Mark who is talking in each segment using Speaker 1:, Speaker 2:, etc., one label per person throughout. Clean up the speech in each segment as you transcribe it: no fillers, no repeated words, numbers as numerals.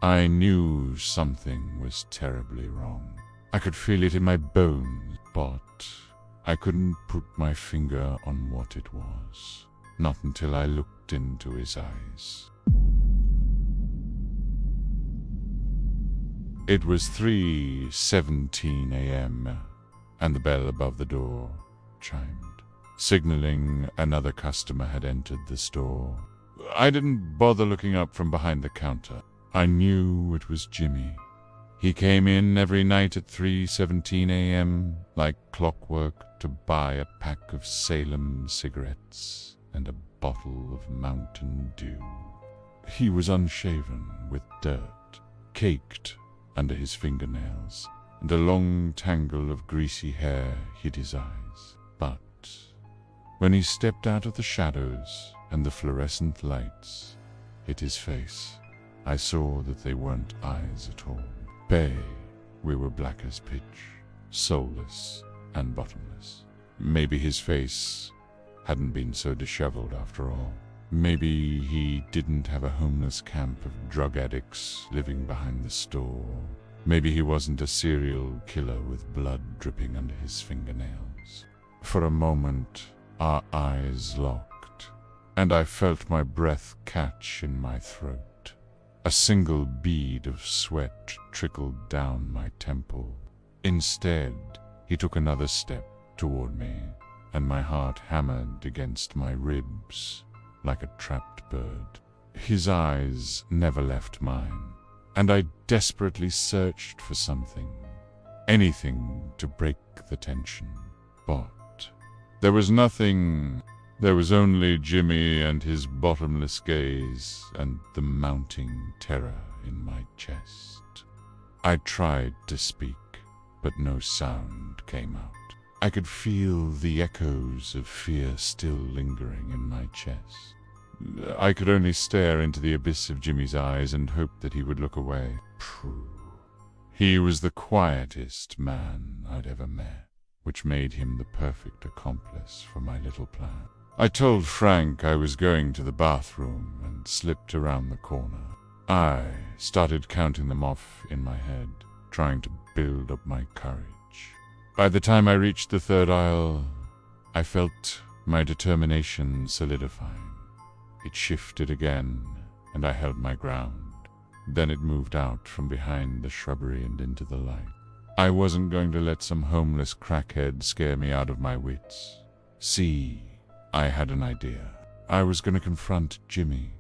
Speaker 1: I knew something was terribly wrong. I could feel it in my bones, but I couldn't put my finger on what it was. Not until I looked into his eyes. It was 3:17 a.m., and the bell above the door chimed, signaling another customer had entered the store. I didn't bother looking up from behind the counter. I knew it was Jimmy. He came in every night at 3:17 a.m. like clockwork to buy a pack of Salem cigarettes and a bottle of Mountain Dew. He was unshaven, with dirt caked under his fingernails, and a long tangle of greasy hair hid his eyes. But when he stepped out of the shadows and the fluorescent lights hit his face, I saw that they weren't eyes at all. We were black as pitch, soulless and bottomless. Maybe his face hadn't been so disheveled after all. Maybe he didn't have a homeless camp of drug addicts living behind the store. Maybe he wasn't a serial killer with blood dripping under his fingernails. For a moment, our eyes locked, and I felt my breath catch in my throat. A single bead of sweat trickled down my temple. Instead, he took another step toward me, and my heart hammered against my ribs like a trapped bird. His eyes never left mine, and I desperately searched for something, anything to break the tension. But there was nothing. There was only Jimmy and his bottomless gaze and the mounting terror in my chest. I tried to speak, but no sound came out. I could feel the echoes of fear still lingering in my chest. I could only stare into the abyss of Jimmy's eyes and hope that he would look away. Phew. He was the quietest man I'd ever met, which made him the perfect accomplice for my little plan. I told Frank I was going to the bathroom and slipped around the corner. I started counting them off in my head, trying to build up my courage. By the time I reached the third aisle, I felt my determination solidifying. It shifted again, and I held my ground. Then it moved out from behind the shrubbery and into the light. I wasn't going to let some homeless crackhead scare me out of my wits. See, I had an idea. I was going to confront Jimmy.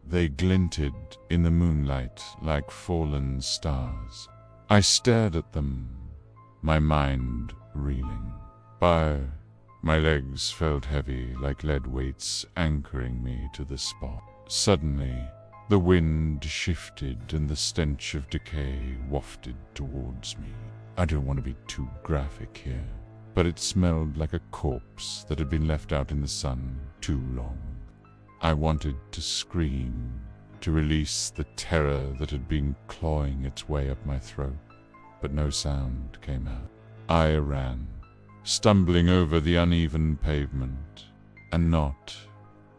Speaker 1: They glinted in the moonlight like fallen stars. I stared at them, my mind reeling. My legs felt heavy like lead weights anchoring me to the spot. Suddenly, the wind shifted and the stench of decay wafted towards me. I don't want to be too graphic here, but it smelled like a corpse that had been left out in the sun too long. I wanted to scream, to release the terror that had been clawing its way up my throat, but no sound came out. I ran, stumbling over the uneven pavement, and not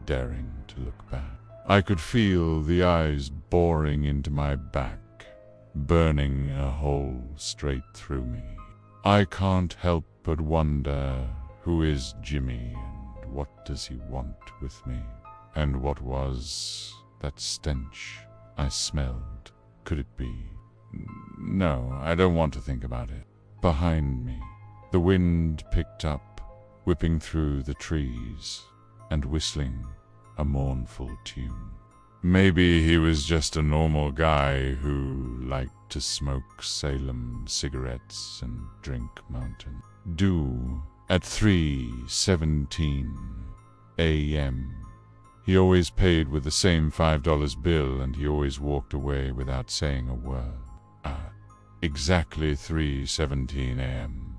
Speaker 1: daring to look back. I could feel the eyes boring into my back, burning a hole straight through me. I can't help but wonder, who is Jimmy and what does he want with me? And what was that stench I smelled? Could it be? No, I don't want to think about it. Behind me, the wind picked up, whipping through the trees and whistling a mournful tune. Maybe he was just a normal guy who liked to smoke Salem cigarettes and drink Mountain Dew at 3:17 a.m. He always paid with the same $5 bill, and he always walked away without saying a word. Exactly 3:17 a.m.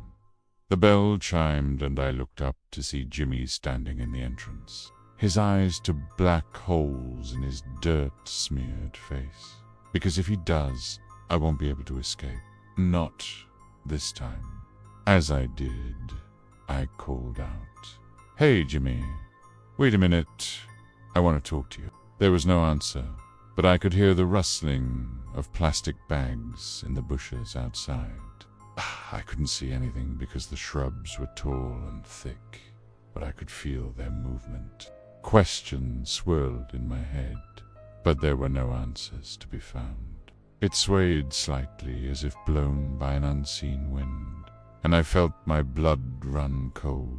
Speaker 1: The bell chimed, and I looked up to see Jimmy standing in the entrance, his eyes to black holes in his dirt-smeared face. Because if he does, I won't be able to escape. Not this time. As I did, I called out, "Hey, Jimmy, wait a minute. I want to talk to you." There was no answer, but I could hear the rustling of plastic bags in the bushes outside. I couldn't see anything because the shrubs were tall and thick, but I could feel their movement. Questions swirled in my head, but there were no answers to be found. It swayed slightly as if blown by an unseen wind, and I felt my blood run cold.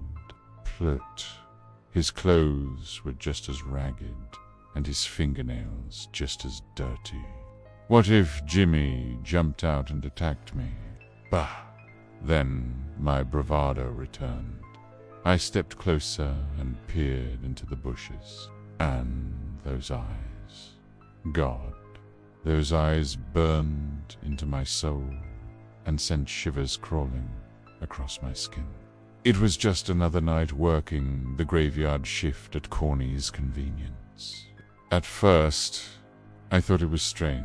Speaker 1: Plurt. His clothes were just as ragged, and his fingernails just as dirty. What if Jimmy jumped out and attacked me? Bah! Then my bravado returned. I stepped closer and peered into the bushes. And those eyes. God, those eyes burned into my soul and sent shivers crawling across my skin. It was just another night working the graveyard shift at Corny's convenience. At first, I thought it was strange,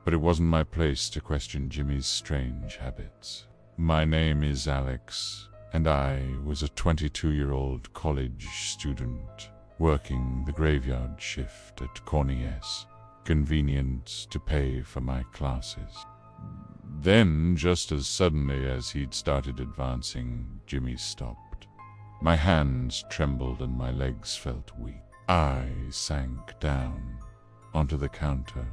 Speaker 1: but it wasn't my place to question Jimmy's strange habits. My name is Alex, and I was a 22-year-old college student working the graveyard shift at Corny's convenience to pay for my classes. Then, just as suddenly as he'd started advancing, Jimmy stopped. My hands trembled and my legs felt weak. I sank down onto the counter,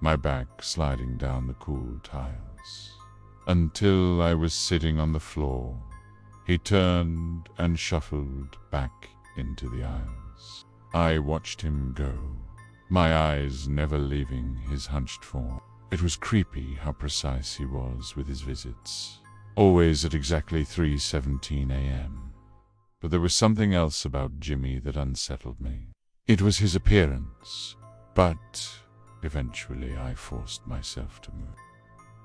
Speaker 1: my back sliding down the cool tiles, until I was sitting on the floor. He turned and shuffled back into the aisles. I watched him go, my eyes never leaving his hunched form. It was creepy how precise he was with his visits, always at exactly 3:17 a.m. But there was something else about Jimmy that unsettled me. It was his appearance, but eventually I forced myself to move.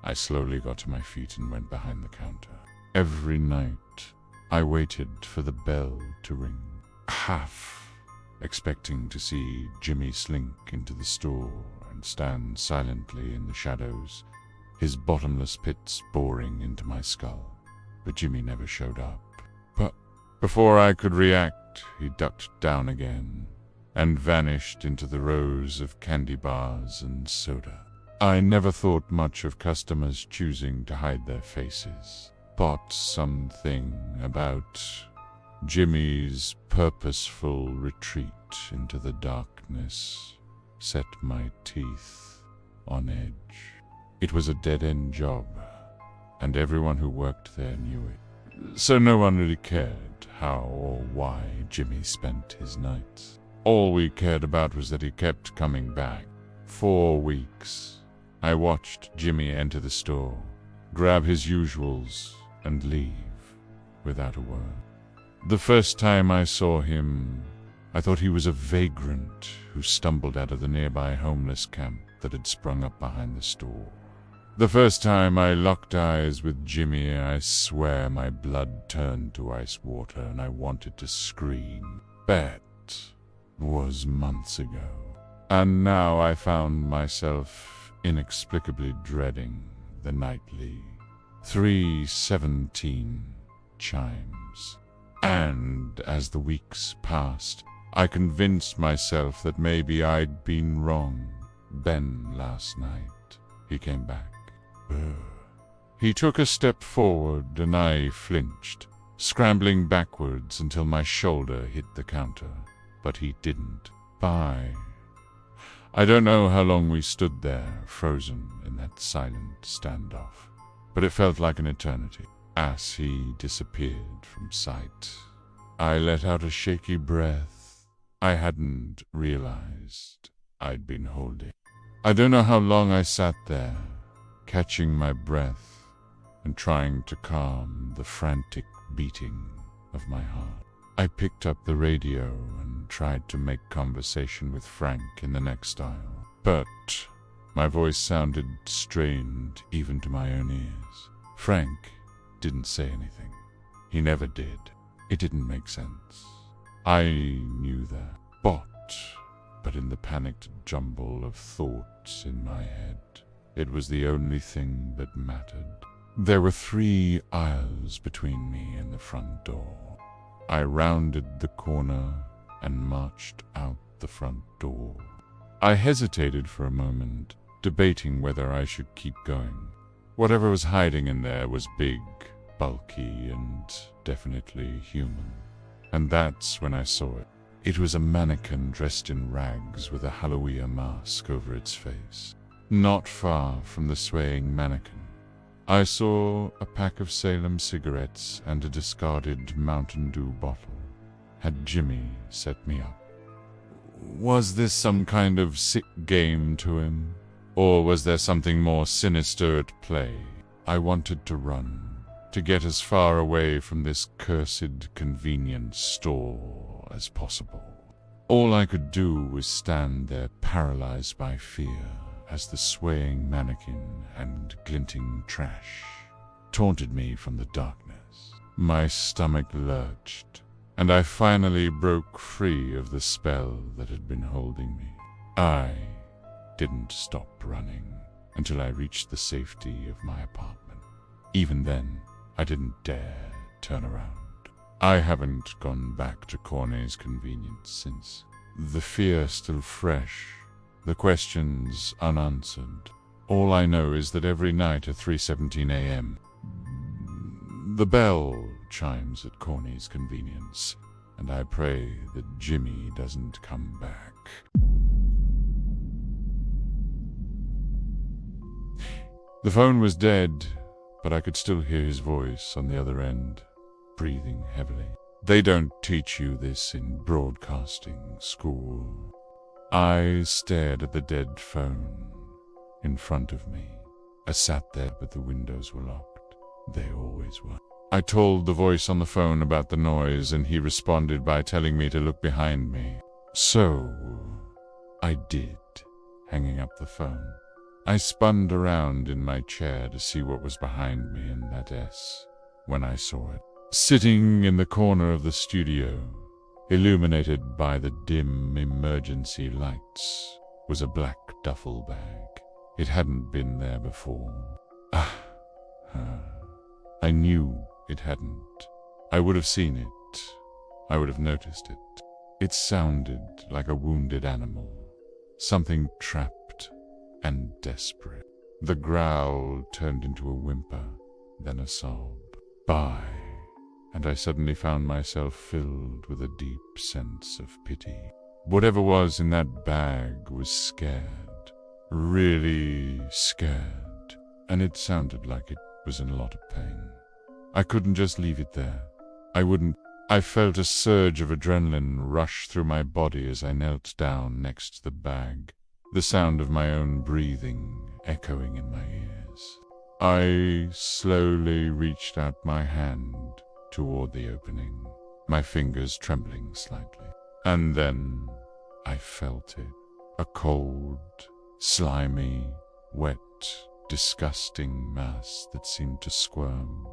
Speaker 1: I slowly got to my feet and went behind the counter. Every night, I waited for the bell to ring, half expecting to see Jimmy slink into the store and stand silently in the shadows, his bottomless pits boring into my skull. But Jimmy never showed up. But before I could react, he ducked down again and vanished into the rows of candy bars and soda. I never thought much of customers choosing to hide their faces, but something about Jimmy's purposeful retreat into the darkness set my teeth on edge. It was a dead-end job, and everyone who worked there knew it. So no one really cared how or why Jimmy spent his nights. All we cared about was that he kept coming back. 4 weeks. I watched Jimmy enter the store, grab his usuals, and leave without a word. The first time I saw him, I thought he was a vagrant who stumbled out of the nearby homeless camp that had sprung up behind the store. The first time I locked eyes with Jimmy, I swear my blood turned to ice water and I wanted to scream. That was months ago, and now I found myself inexplicably dreading the nightly 3:17 chimes. And as the weeks passed, I convinced myself that maybe I'd been wrong. Then last night, he came back. He took a step forward and I flinched, scrambling backwards until my shoulder hit the counter. But he didn't. Bye. I don't know how long we stood there, frozen in that silent standoff, but it felt like an eternity. As he disappeared from sight, I let out a shaky breath I hadn't realized I'd been holding. I don't know how long I sat there, catching my breath and trying to calm the frantic beating of my heart. I picked up the radio and tried to make conversation with Frank in the next aisle, but my voice sounded strained even to my own ears. Frank didn't say anything. He never did. It didn't make sense. I knew that, but in the panicked jumble of thoughts in my head, it was the only thing that mattered. There were 3 aisles between me and the front door. I rounded the corner and marched out the front door. I hesitated for a moment, debating whether I should keep going. Whatever was hiding in there was big, bulky, and definitely human. And that's when I saw it. It was a mannequin dressed in rags with a Halloween mask over its face. Not far from the swaying mannequin, I saw a pack of Salem cigarettes and a discarded Mountain Dew bottle. Had Jimmy set me up? Was this some kind of sick game to him? Or was there something more sinister at play? I wanted to run, to get as far away from this cursed convenience store as possible. All I could do was stand there paralyzed by fear as the swaying mannequin and glinting trash taunted me from the darkness. My stomach lurched, and I finally broke free of the spell that had been holding me. I didn't stop running until I reached the safety of my apartment. Even then, I didn't dare turn around. I haven't gone back to Corney's Convenience since. The fear still fresh, the questions unanswered. All I know is that every night at 3:17 a.m., the bell chimes at Corney's Convenience, and I pray that Jimmy doesn't come back. The phone was dead, but I could still hear his voice on the other end, breathing heavily. They don't teach you this in broadcasting school. I stared at the dead phone in front of me. I sat there, but the windows were locked. They always were. I told the voice on the phone about the noise, and he responded by telling me to look behind me. So I did, hanging up the phone. I spun around in my chair to see what was behind me in that S when I saw it. Sitting in the corner of the studio, illuminated by the dim emergency lights, was a black duffel bag. It hadn't been there before. I knew it hadn't. I would have seen it. I would have noticed it. It sounded like a wounded animal, something trapped and desperate. The growl turned into a whimper, then a sob. Bye. And I suddenly found myself filled with a deep sense of pity. Whatever was in that bag was scared, really scared, and it sounded like it was in a lot of pain. I couldn't just leave it there. I wouldn't. I felt a surge of adrenaline rush through my body as I knelt down next to the bag, the sound of my own breathing echoing in my ears. I slowly reached out my hand toward the opening, my fingers trembling slightly. And then I felt it. A cold, slimy, wet, disgusting mass that seemed to squirm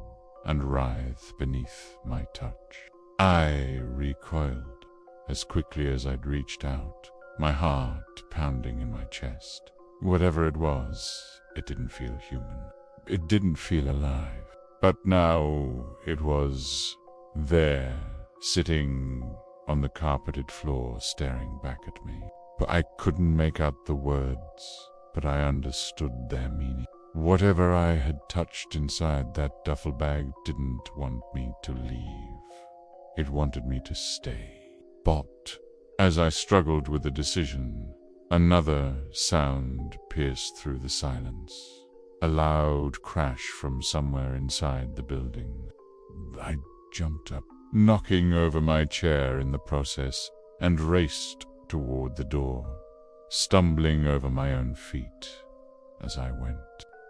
Speaker 1: and writhe beneath my touch. I recoiled as quickly as I'd reached out, my heart pounding in my chest. Whatever it was, it didn't feel human. It didn't feel alive. But now it was there, sitting on the carpeted floor, staring back at me. But I couldn't make out the words, but I understood their meaning. Whatever I had touched inside that duffel bag didn't want me to leave. It wanted me to stay. But as I struggled with the decision, another sound pierced through the silence. A loud crash from somewhere inside the building. I jumped up, knocking over my chair in the process, and raced toward the door, stumbling over my own feet as I went.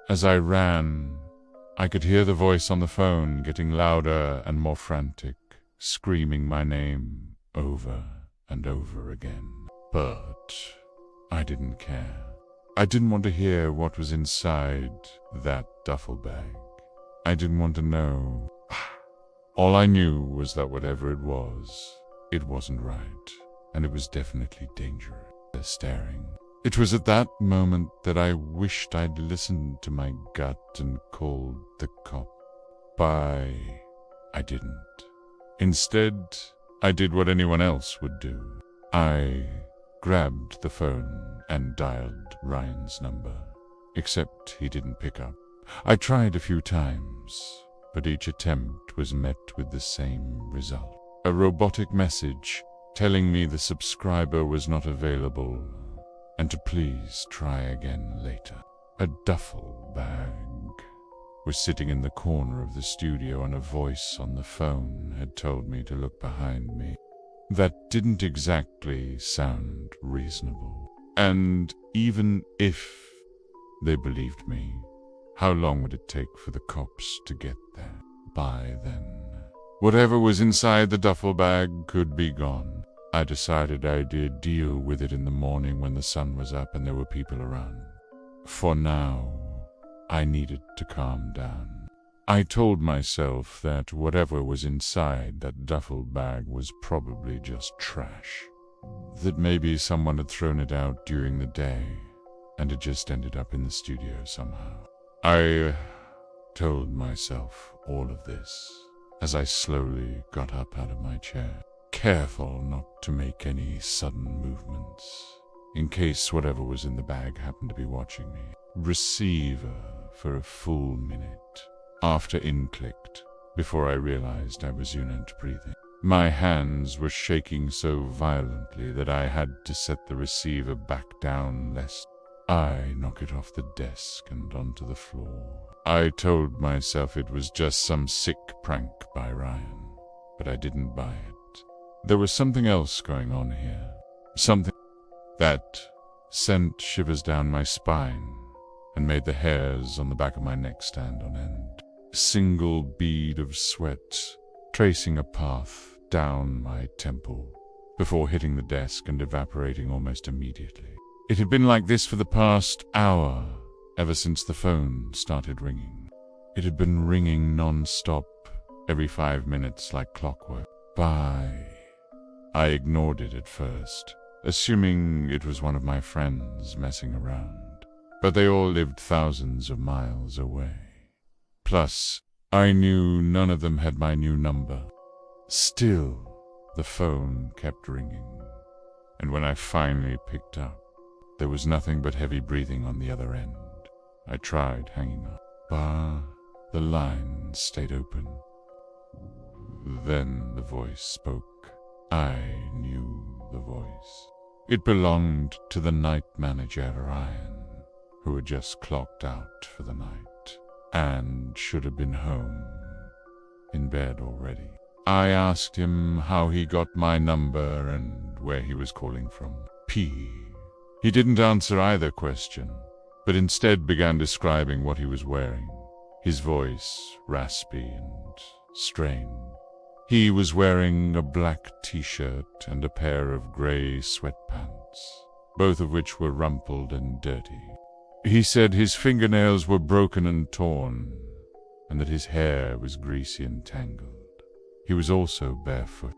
Speaker 1: As I ran, I could hear the voice on the phone getting louder and more frantic, screaming my name over and over again. But I didn't care. I didn't want to hear what was inside that duffel bag. I didn't want to know. All I knew was that whatever it wasn't right, and it was definitely dangerous. Staring. It was at that moment that I wished I'd listened to my gut and called the cop. But I didn't. Instead, I did what anyone else would do. I grabbed the phone and dialed Ryan's number, except he didn't pick up. I tried a few times, but each attempt was met with the same result. A robotic message telling me the subscriber was not available and to please try again later. A duffel bag was sitting in the corner of the studio, and a voice on the phone had told me to look behind me. That didn't exactly sound reasonable. And even if they believed me, how long would it take for the cops to get there? By then, whatever was inside the duffel bag could be gone. I decided I'd deal with it in the morning when the sun was up and there were people around. For now, I needed to calm down. I told myself that whatever was inside that duffel bag was probably just trash. That maybe someone had thrown it out during the day and it just ended up in the studio somehow. I told myself all of this as I slowly got up out of my chair, careful not to make any sudden movements, in case whatever was in the bag happened to be watching me. Receiver for a full minute after in clicked before I realized I was unit breathing. My hands were shaking so violently that I had to set the receiver back down lest I knock it off the desk and onto the floor. I told myself it was just some sick prank by Ryan, but I didn't buy it. There was something else going on here. Something that sent shivers down my spine and made the hairs on the back of my neck stand on end. A single bead of sweat tracing a path down my temple before hitting the desk and evaporating almost immediately. It had been like this for the past hour, ever since the phone started ringing. It had been ringing non-stop, every 5 minutes like clockwork. Bye. I ignored it at first, assuming it was one of my friends messing around. But they all lived thousands of miles away. Plus, I knew none of them had my new number. Still, the phone kept ringing, and when I finally picked up, there was nothing but heavy breathing on the other end. I tried hanging up, but the line stayed open. Then the voice spoke. I knew the voice. It belonged to the night manager, Ryan, who had just clocked out for the night and should have been home, in bed already. I asked him how he got my number and where he was calling from. He didn't answer either question, but instead began describing what he was wearing, his voice raspy and strained. He was wearing a black t-shirt and a pair of gray sweatpants, both of which were rumpled and dirty. He said his fingernails were broken and torn, and that his hair was greasy and tangled. He was also barefoot.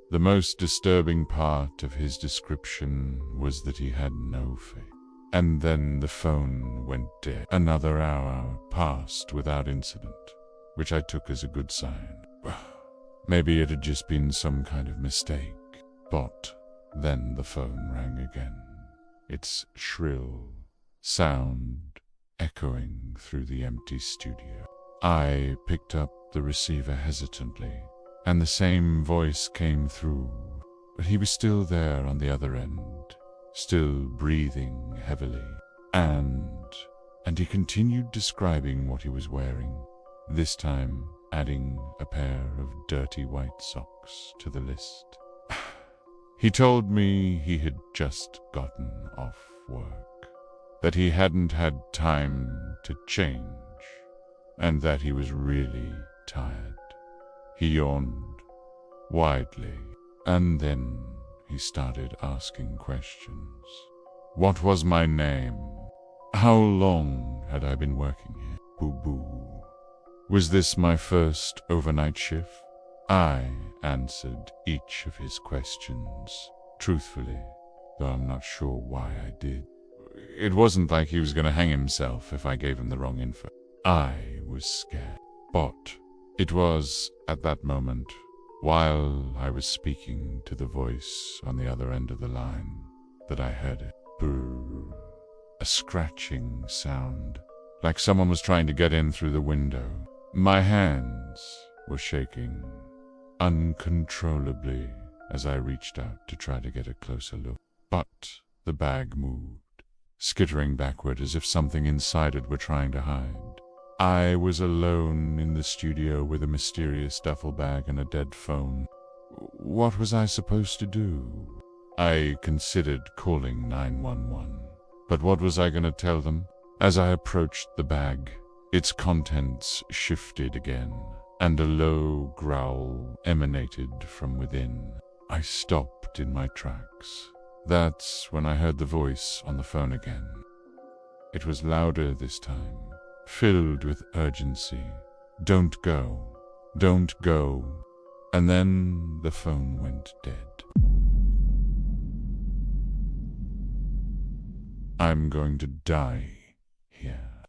Speaker 1: The most disturbing part of his description was that he had no face. And then the phone went dead. Another hour passed without incident, which I took as a good sign. Maybe it had just been some kind of mistake. But then the phone rang again, its shrill sound echoing through the empty studio. I picked up the receiver hesitantly, and the same voice came through, but he was still there on the other end, still breathing heavily, and he continued describing what he was wearing, this time adding a pair of dirty white socks to the list. He told me he had just gotten off work, that he hadn't had time to change, and that he was really tired. He yawned widely, and then he started asking questions. What was my name? How long had I been working here? Boo-boo. Was this my first overnight shift? I answered each of his questions truthfully, though I'm not sure why I did. It wasn't like he was going to hang himself if I gave him the wrong info. I was scared, but it was, at that moment, while I was speaking to the voice on the other end of the line that I heard it. Brrr. A scratching sound, like someone was trying to get in through the window. My hands were shaking uncontrollably as I reached out to try to get a closer look. But the bag moved, skittering backward as if something inside it were trying to hide. I was alone in the studio with a mysterious duffel bag and a dead phone. What was I supposed to do? I considered calling 911, but what was I going to tell them? As I approached the bag, its contents shifted again, and a low growl emanated from within. I stopped in my tracks. That's when I heard the voice on the phone again. It was louder this time, filled with urgency. Don't go. Don't go. And then the phone went dead. I'm going to die here.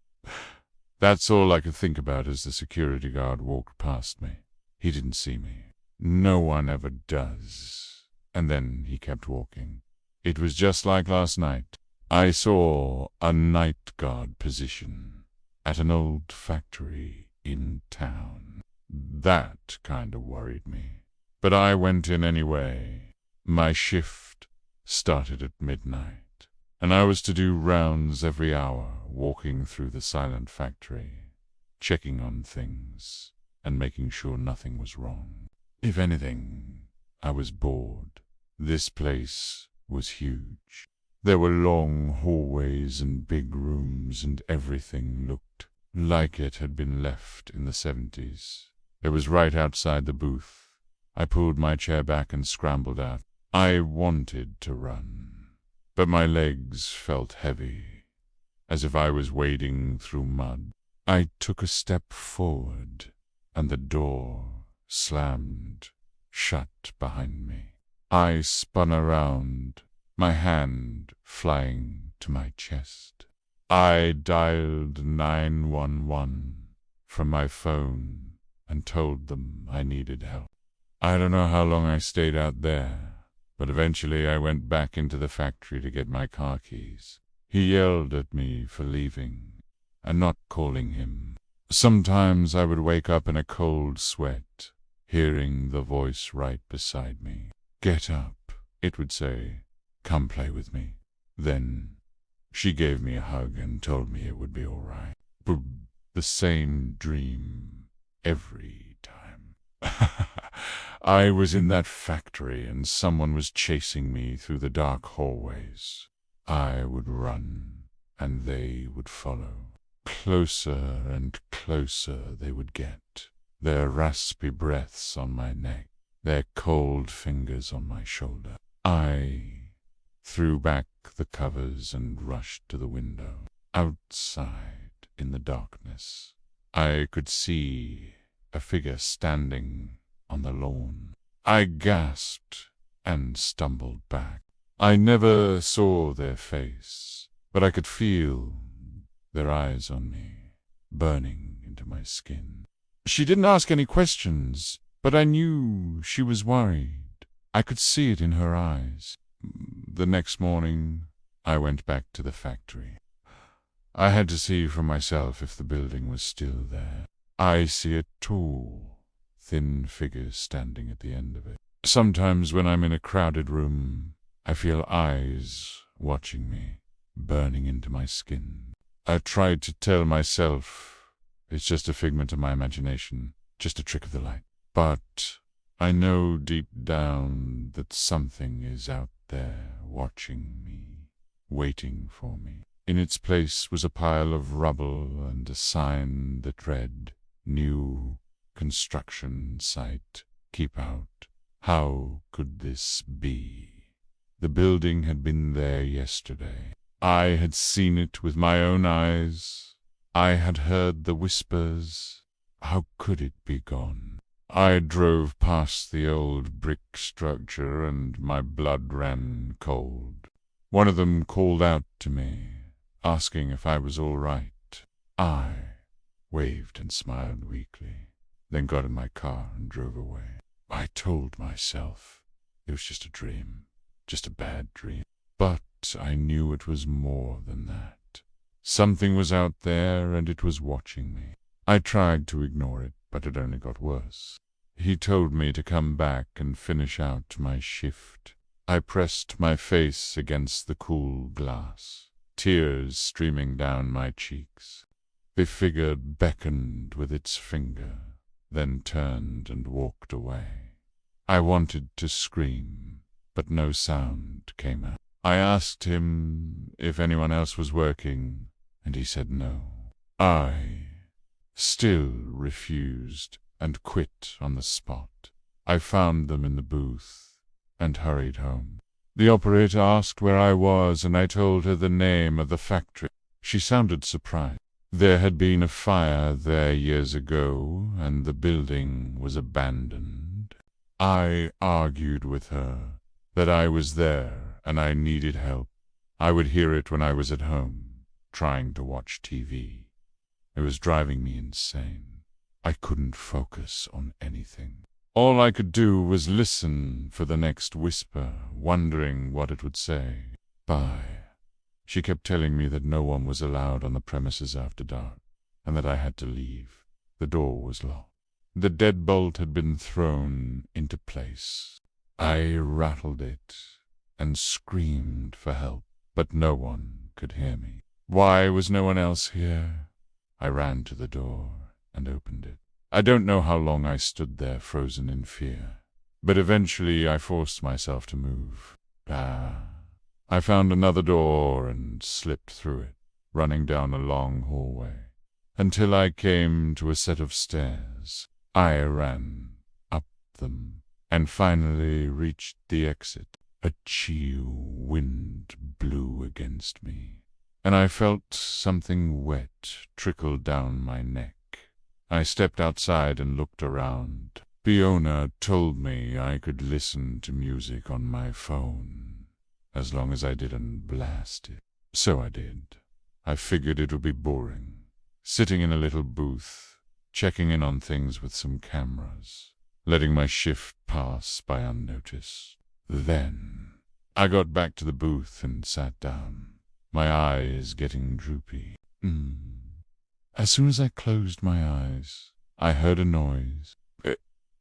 Speaker 1: That's all I could think about as the security guard walked past me. He didn't see me. No one ever does. And then he kept walking. It was just like last night. I saw a night guard position at an old factory in town. That kind of worried me. But I went in anyway. My shift started at midnight, and I was to do rounds every hour, walking through the silent factory, checking on things, and making sure nothing was wrong. If anything, I was bored. This place was huge. There were long hallways and big rooms, and everything looked like it had been left in the 70s. It was right outside the booth. I pulled my chair back and scrambled out. I wanted to run, but my legs felt heavy, as if I was wading through mud. I took a step forward, and the door slammed shut behind me. I spun around, my hand flying to my chest. I dialed 911 from my phone and told them I needed help. I don't know how long I stayed out there, but eventually I went back into the factory to get my car keys. He yelled at me for leaving and not calling him. Sometimes I would wake up in a cold sweat, hearing the voice right beside me. "Get up," it would say. "Come play with me." Then she gave me a hug and told me it would be all right. The same dream every time. I was in that factory and someone was chasing me through the dark hallways. I would run and they would follow. Closer and closer they would get, their raspy breaths on my neck, their cold fingers on my shoulder. I threw back the covers and rushed to the window. Outside, in the darkness, I could see a figure standing on the lawn. I gasped and stumbled back. I never saw their face, but I could feel their eyes on me, burning into my skin. She didn't ask any questions, but I knew she was worried. I could see it in her eyes. The next morning, I went back to the factory. I had to see for myself if the building was still there. I see a tall, thin figure standing at the end of it. Sometimes when I'm in a crowded room, I feel eyes watching me, burning into my skin. I tried to tell myself it's just a figment of my imagination, just a trick of the light. But I know deep down that something is out there watching me, waiting for me. In its place was a pile of rubble and a sign that read, "New construction site, keep out." How could this be? The building had been there yesterday. I had seen it with my own eyes. I had heard the whispers. How could it be gone? I drove past the old brick structure and my blood ran cold. One of them called out to me, asking if I was all right. I waved and smiled weakly, then got in my car and drove away. I told myself it was just a dream, just a bad dream. But I knew it was more than that. Something was out there and it was watching me. I tried to ignore it, but it only got worse. He told me to come back and finish out my shift. I pressed my face against the cool glass, tears streaming down my cheeks. The figure beckoned with its finger, then turned and walked away. I wanted to scream, but no sound came out. I asked him if anyone else was working, and he said no. I still refused and quit on the spot. I found them in the booth and hurried home. The operator asked where I was, and I told her the name of the factory. She sounded surprised. There had been a fire there years ago, and the building was abandoned. I argued with her that I was there and I needed help. I would hear it when I was at home, trying to watch TV. It was driving me insane. I couldn't focus on anything. All I could do was listen for the next whisper, wondering what it would say. Bye. She kept telling me that no one was allowed on the premises after dark, and that I had to leave. The door was locked. The deadbolt had been thrown into place. I rattled it and screamed for help, but no one could hear me. Why was no one else here? I ran to the door and opened it. I don't know how long I stood there frozen in fear, but eventually I forced myself to move. I found another door and slipped through it, running down a long hallway, until I came to a set of stairs. I ran up them and finally reached the exit. A chill wind blew against me, and I felt something wet trickle down my neck. I stepped outside and looked around. The owner told me I could listen to music on my phone, as long as I didn't blast it. So I did. I figured it would be boring, sitting in a little booth, checking in on things with some cameras, letting my shift pass by unnoticed. Then I got back to the booth and sat down, my eyes getting droopy. As soon as I closed my eyes, I heard a noise.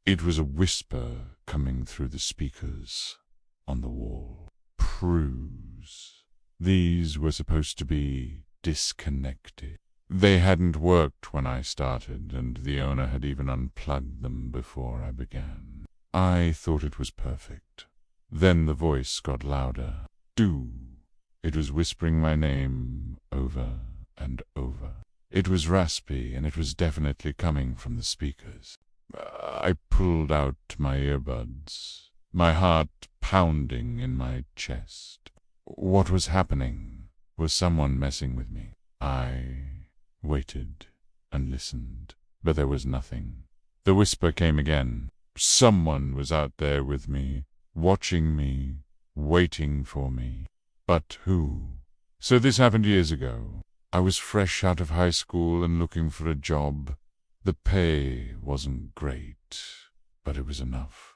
Speaker 1: It was a whisper coming through the speakers on the wall. Prues. These were supposed to be disconnected. They hadn't worked when I started, and the owner had even unplugged them before I began. I thought it was perfect. Then the voice got louder. Do. It was whispering my name over and over. It was raspy, and it was definitely coming from the speakers. I pulled out my earbuds, my heart pounding in my chest. What was happening? Was someone messing with me? I waited and listened, but there was nothing. The whisper came again. Someone was out there with me, watching me, waiting for me. But who? So this happened years ago. I was fresh out of high school and looking for a job. The pay wasn't great, but it was enough.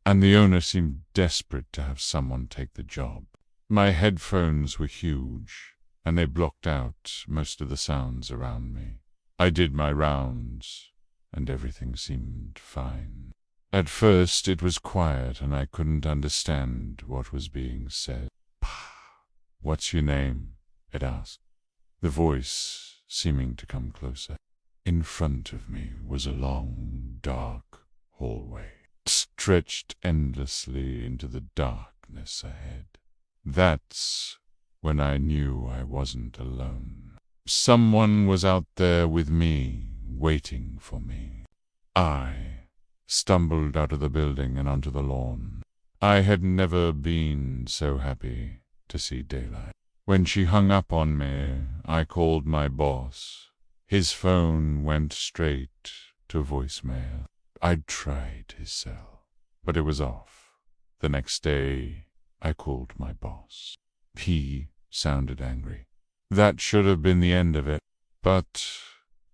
Speaker 1: And the owner seemed desperate to have someone take the job. My headphones were huge, and they blocked out most of the sounds around me. I did my rounds, and everything seemed fine. At first it was quiet, and I couldn't understand what was being said. "What's your name?" it asked, the voice seeming to come closer. In front of me was a long, dark hallway, stretched endlessly into the darkness ahead. That's when I knew I wasn't alone. Someone was out there with me, waiting for me. I stumbled out of the building and onto the lawn. I had never been so happy to see daylight. When she hung up on me, I called my boss. His phone went straight to voicemail. I'd tried his cell, but it was off. The next day, I called my boss. He sounded angry. That should have been the end of it, but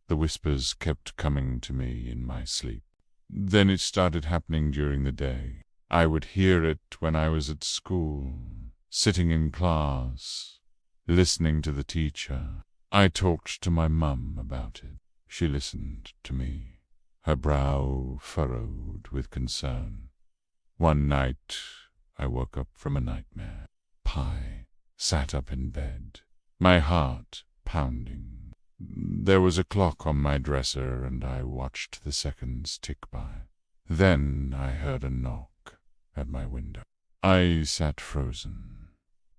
Speaker 1: the whispers kept coming to me in my sleep. Then it started happening during the day. I would hear it when I was at school, sitting in class, listening to the teacher. I talked to my mum about it. She listened to me, her brow furrowed with concern. One night, I woke up from a nightmare. Pi sat up in bed, my heart pounding. There was a clock on my dresser, and I watched the seconds tick by. Then I heard a knock at my window. I sat frozen,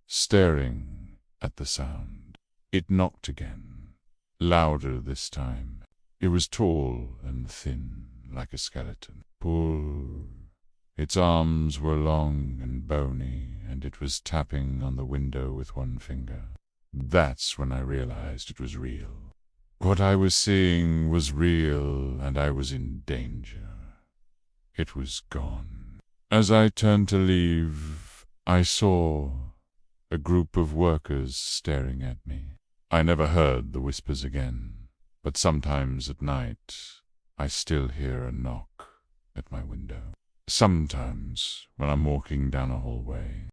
Speaker 1: staring at the sound. It knocked again, louder this time. It was tall and thin, like a skeleton. Pull. Its arms were long and bony, and it was tapping on the window with one finger. That's when I realized it was real. What I was seeing was real, and I was in danger. It was gone. As I turned to leave, I saw a group of workers staring at me. I never heard the whispers again, but sometimes at night I still hear a knock at my window. Sometimes when I'm walking down a hallway,